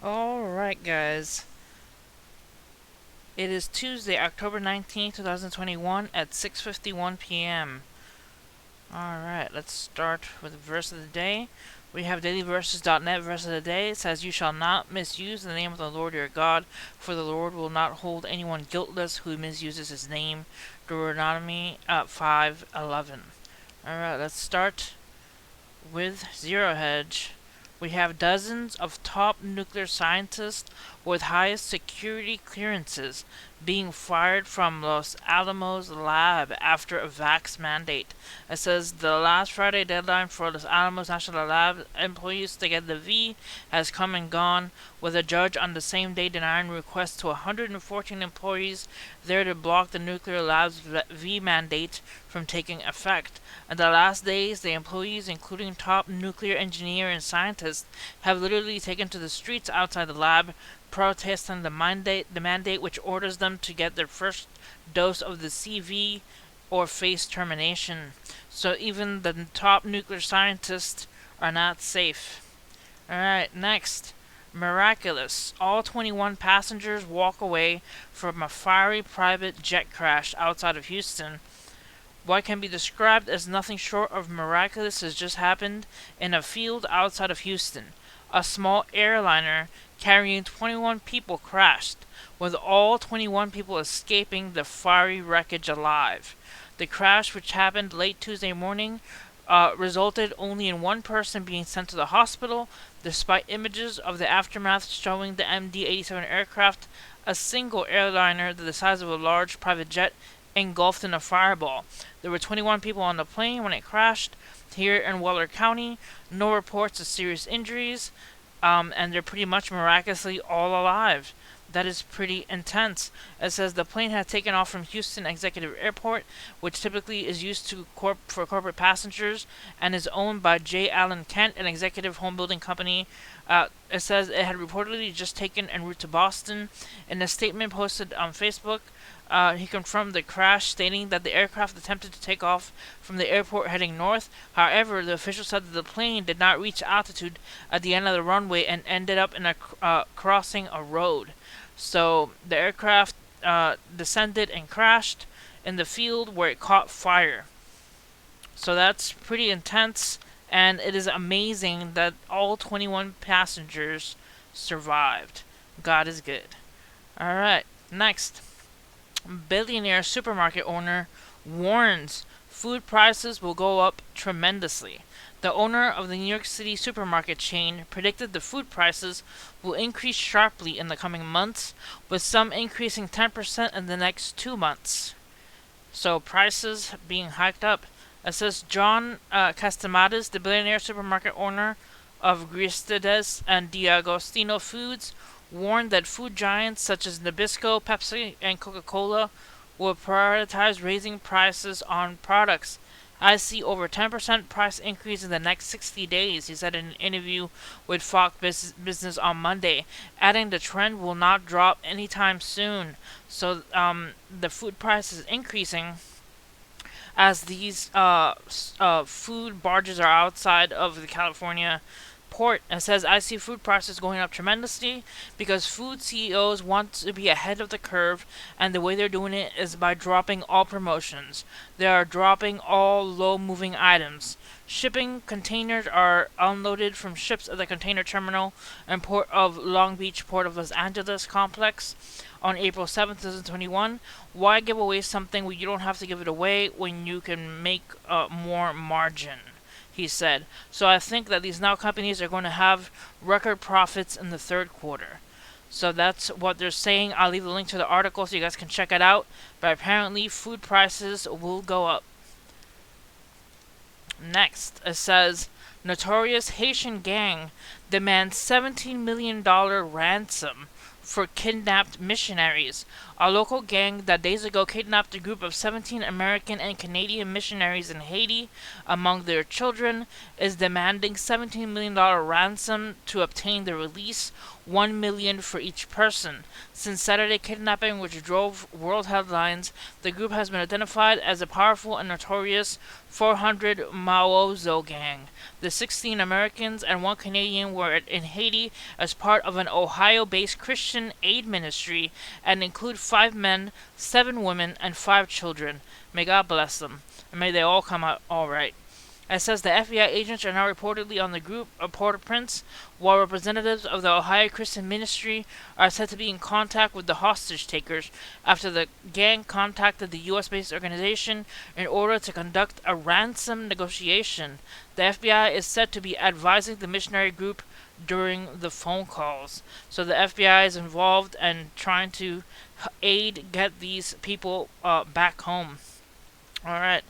Alright, guys. It is Tuesday, October 19th, 2021 at 6:51 p.m. Alright, let's start with the verse of the day. We have dailyverses.net verse of the day. It says, "You shall not misuse the name of the Lord your God, for the Lord will not hold anyone guiltless who misuses his name." Deuteronomy 5:11. Alright, let's start with Zero Hedge. We have dozens of top nuclear scientists with highest security clearances being fired from Los Alamos lab after a vax mandate. It says the last Friday deadline for Los Alamos National Lab employees to get the V has come and gone, with a judge on the same day denying requests to 114 employees there to block the nuclear lab's V mandate from taking effect. In the last days, the employees, including top nuclear engineer and scientists, have literally taken to the streets outside the lab, protesting the mandate which orders them to get their first dose of the CV or face termination. So even the top nuclear scientists are not safe. Alright, next. Miraculous. All 21 passengers walk away from a fiery private jet crash outside of Houston. What can be described as nothing short of miraculous has just happened in a field outside of Houston. A small airliner carrying 21 people crashed, with all 21 people escaping the fiery wreckage alive. The crash, which happened late Tuesday morning, resulted only in one person being sent to the hospital, despite images of the aftermath showing the MD-87 aircraft, a single airliner the size of a large private jet, engulfed in a fireball. There were 21 people on the plane when it crashed here in Waller County. No reports of serious injuries, and they're pretty much miraculously all alive. That is pretty intense. It says the plane had taken off from Houston Executive Airport, which typically is used for corporate passengers, and is owned by J. Allen Kent, an executive home building company. It says it had reportedly just taken en route to Boston. In a statement posted on Facebook, he confirmed the crash, stating that the aircraft attempted to take off from the airport heading north. However, the official said that the plane did not reach altitude at the end of the runway and ended up in crossing a road. So the aircraft descended and crashed in the field where it caught fire. So that's pretty intense, and it is amazing that all 21 passengers survived. God is good. Alright, next. Billionaire supermarket owner warns food prices will go up tremendously. The owner of the New York City supermarket chain predicted the food prices will increase sharply in the coming months, with some increasing 10% in the next 2 months. So prices being hiked up. It says John Castamades, the billionaire supermarket owner of Gristedes and D'Agostino Foods, warned that food giants such as Nabisco, Pepsi, and Coca-Cola will prioritize raising prices on products. "I see over 10% price increase in the next 60 days, he said in an interview with Fox Business on Monday, adding the trend will not drop anytime soon. So the food price is increasing as these food barges are outside of the California port. It says, "I see food prices going up tremendously because food CEOs want to be ahead of the curve, and the way they're doing it is by dropping all promotions. They are dropping all low-moving items. Shipping containers are unloaded from ships at the container terminal and port of Long Beach, Port of Los Angeles complex on April 7th, 2021. Why give away something when you don't have to give it away when you can make more margin?" he said. So I think that these now companies are going to have record profits in the third quarter. So that's what they're saying. I'll leave the link to the article so you guys can check it out. But apparently food prices will go up. Next, it says, notorious Haitian gang demands $17 million ransom for kidnapped missionaries. A local gang that days ago kidnapped a group of 17 American and Canadian missionaries in Haiti, among their children, is demanding $17 million ransom to obtain their release, $1 million for each person. Since Saturday kidnapping, which drove world headlines, the group has been identified as a powerful and notorious 400 Maozo gang. The 16 Americans and one Canadian were in Haiti as part of an Ohio-based Christian aid ministry and include 5 men, 7 women, and 5 children. May God bless them, and may they all come out all right. It says the FBI agents are now reportedly on the group of Port-au-Prince, while representatives of the Ohio Christian Ministry are said to be in contact with the hostage takers after the gang contacted the U.S.-based organization in order to conduct a ransom negotiation. The FBI is said to be advising the missionary group during the phone calls. So the FBI is involved and trying to aid get these people back home. Alright,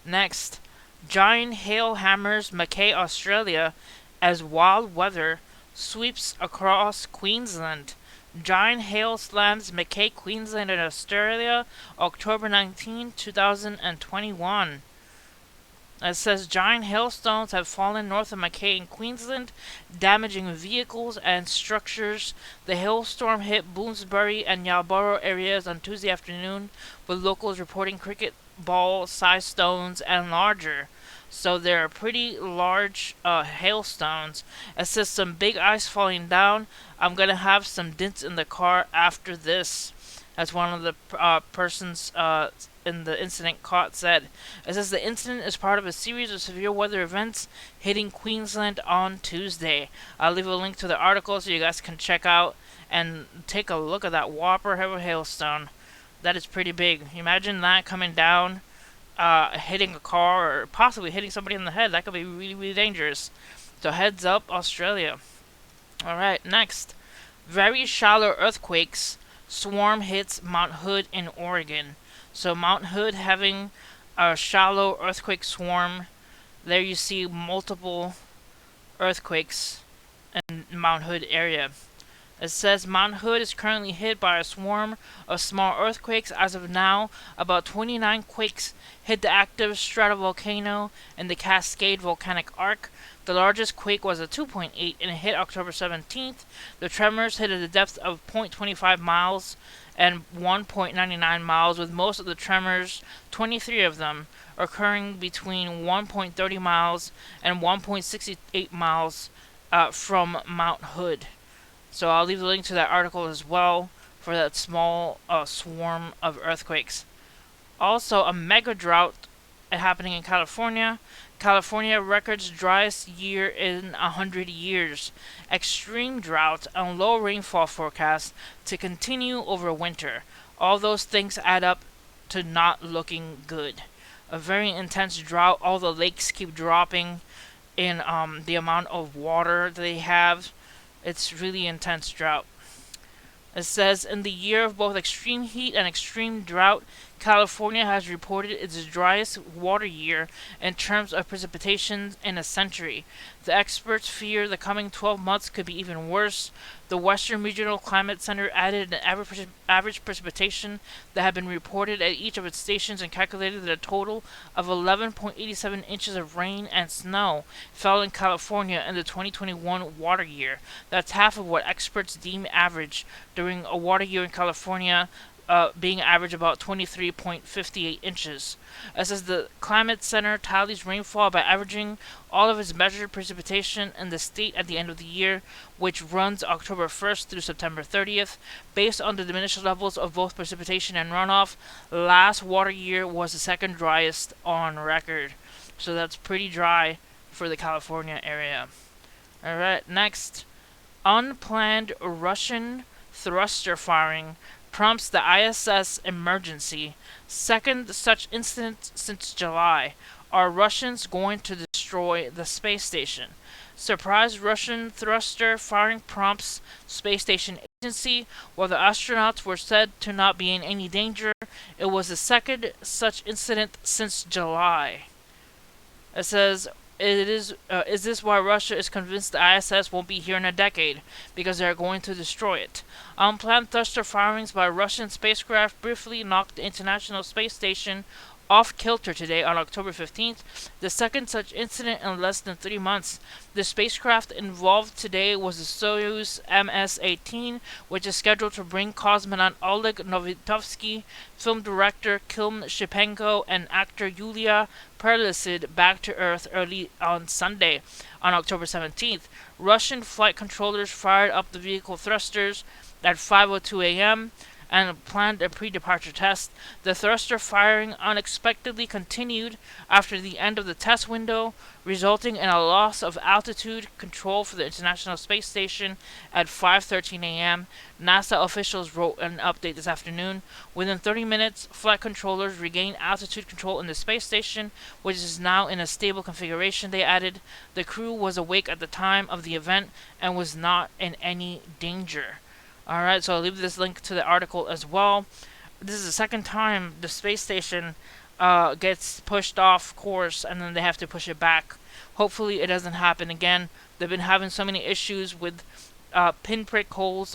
next. Giant hail hammers Mackay, Australia as wild weather sweeps across Queensland. Giant hail slams Mackay, Queensland and Australia, October 19, 2021. It says giant hailstones have fallen north of Mackay in Queensland, damaging vehicles and structures. The hailstorm hit Bloomsbury and Yalborough areas on Tuesday afternoon, with locals reporting cricket ball-sized stones and larger. So they're pretty large hailstones. It says some big ice falling down. I'm going to have some dents in the car after this. As one of the persons in the incident caught said. It says the incident is part of a series of severe weather events hitting Queensland on Tuesday. I'll leave a link to the article so you guys can check out and take a look at that whopper of a hailstone. That is pretty big. Imagine that coming down, hitting a car, or possibly hitting somebody in the head. That could be really, really dangerous. So heads up, Australia. Alright, next. Very shallow earthquakes. Swarm hits Mount Hood in Oregon. So Mount Hood having a shallow earthquake swarm. There you see multiple earthquakes in Mount Hood area. It says Mount Hood is currently hit by a swarm of small earthquakes. As of now, about 29 quakes hit the active stratovolcano in the Cascade Volcanic Arc. The largest quake was a 2.8 and it hit October 17th. The tremors hit at a depth of 0.25 miles and 1.99 miles, with most of the tremors, 23 of them, occurring between 1.30 miles and 1.68 miles from Mount Hood. So I'll leave the link to that article as well for that small swarm of earthquakes. Also, a mega drought happening in California. California records driest year in 100 years. Extreme drought and low rainfall forecast to continue over winter. All those things add up to not looking good. A very intense drought. All the lakes keep dropping in the amount of water they have. It's really intense drought. It says, in the year of both extreme heat and extreme drought, California has reported its driest water year in terms of precipitation in a century. The experts fear the coming 12 months could be even worse. The Western Regional Climate Center added an average precipitation that had been reported at each of its stations and calculated that a total of 11.87 inches of rain and snow fell in California in the 2021 water year. That's half of what experts deem average during a water year in California, being average about 23.58 inches. It says the Climate Center tallies rainfall by averaging all of its measured precipitation in the state at the end of the year, which runs October 1st through September 30th. Based on the diminished levels of both precipitation and runoff, last water year was the second driest on record. So that's pretty dry for the California area. Alright, next. Unplanned Russian thruster firing prompts the ISS emergency. Second such incident since July. Are Russians going to destroy the space station? Surprise Russian thruster firing prompts space station agency. While the astronauts were said to not be in any danger, it was the second such incident since July. It says Is this why Russia is convinced the ISS won't be here in a decade? Because they are going to destroy it. Unplanned thruster firings by Russian spacecraft briefly knocked the International Space Station off kilter today on October 15th, the second such incident in less than 3 months. The spacecraft involved today was the Soyuz MS-18, which is scheduled to bring cosmonaut Oleg Novitovsky, film director Kim Shipenko, and actor Yulia Perlysid back to Earth early on Sunday. On October 17th, Russian flight controllers fired up the vehicle thrusters at 5:02 a.m. and planned a pre-departure test. The thruster firing unexpectedly continued after the end of the test window, resulting in a loss of altitude control for the International Space Station at 5:13 a.m. NASA officials wrote an update this afternoon. Within 30 minutes, flight controllers regained altitude control in the space station, which is now in a stable configuration, they added. The crew was awake at the time of the event and was not in any danger. Alright, so I'll leave this link to the article as well. This is the second time the space station gets pushed off course and then they have to push it back. Hopefully it doesn't happen again. They've been having so many issues with pinprick holes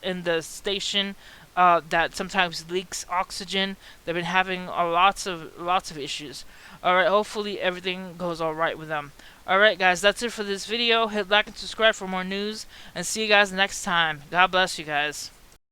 in the station that sometimes leaks oxygen. They've been having lots of issues. Alright, hopefully everything goes alright with them. Alright guys, that's it for this video. Hit like and subscribe for more news, and see you guys next time. God bless you guys.